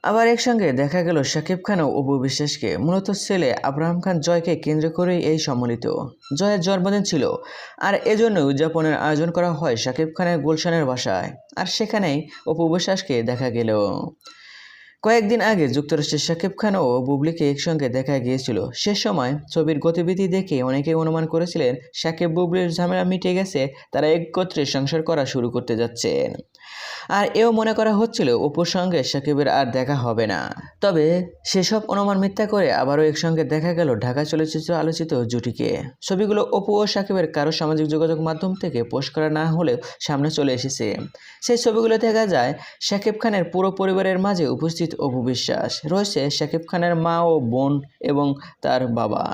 আবার একসঙ্গে দেখা গেল শাকিব খান ও অপু বিশ্বাসকে। মূলত ছেলে আব্রাহাম খান জয়কে কেন্দ্র করেই এই সম্মিলিত। জয়ের জন্মদিন ছিল, আর এজন্য উদযাপনের আয়োজন করা হয় শাকিব খানের গুলশানের বাসায়। আর সেখানেই অপু বিশ্বাসকে দেখা গেল। কয়েকদিন আগে যুক্তরাষ্ট্রের শাকিব খান ও বুবলিকে একসঙ্গে দেখা গিয়েছিল। সে সময় ছবির গতিবিধি দেখে অনেকেই অনুমান করেছিলেন শাকিব বুবলির ঝামেলা মিটে গেছে, তারা একত্রে সংসার করা শুরু করতে যাচ্ছেন। আর এও মনে করা হচ্ছিল অপুর সঙ্গে শাকিবের আর দেখা হবে না। তবে সেসব অনুমান মিথ্যা করে আবারও একসঙ্গে দেখা গেল ঢাকা চলচ্চিত্র আলোচিত জুটিকে। ছবিগুলো অপু ও শাকিবের কারো সামাজিক যোগাযোগ মাধ্যম থেকে পোস্ট করা না হলেও সামনে চলে এসেছে। সেই ছবিগুলো দেখা যায় শাকিব খানের পুরো পরিবারের মাঝে উপস্থিত অপু বিশ্বাস, রয়েছে শাকিব খানের মা ও বোন এবং তার বাবা।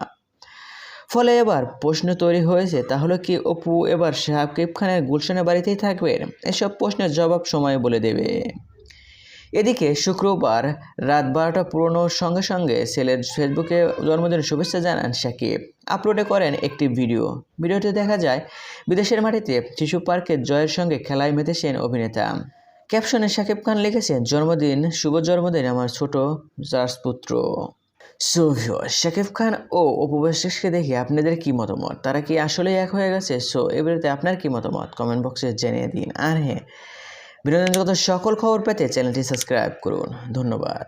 ফলে এবার প্রশ্ন তৈরি হয়েছে, তাহলে কি অপু এবার শাকিব খানের গুলশানের বাড়িতেই থাকবেন? এসব প্রশ্নের জবাব সময় বলে দেবে। এদিকে শুক্রবার রাত 12টা পুরোনোর সঙ্গে সঙ্গে ছেলের ফেসবুকে জন্মদিনের শুভেচ্ছা জানান শাকিব। আপলোডে করেন একটি ভিডিওতে দেখা যায় বিদেশের মাটিতে শিশু পার্কে জয়ের সঙ্গে খেলায় মেতেছেন অভিনেতা। ক্যাপশনে শাকিব খান লিখেছেন, শুভ জন্মদিন আমার ছোট রাজপুত্র। সো ভিউয়ার্স, শাকিব খান ও অপু বিশ্বাসকে দেখে আপনাদের কি মতামত? তারা কি আসলেই এক হয়ে গেছে? সো এবারেতে আপনার কি মতামত কমেন্ট বক্সে জানিয়ে দিন। আর হ্যাঁ, বিনোদন জগতের সকল খবর পেতে চ্যানেলটি সাবস্ক্রাইব করুন। ধন্যবাদ।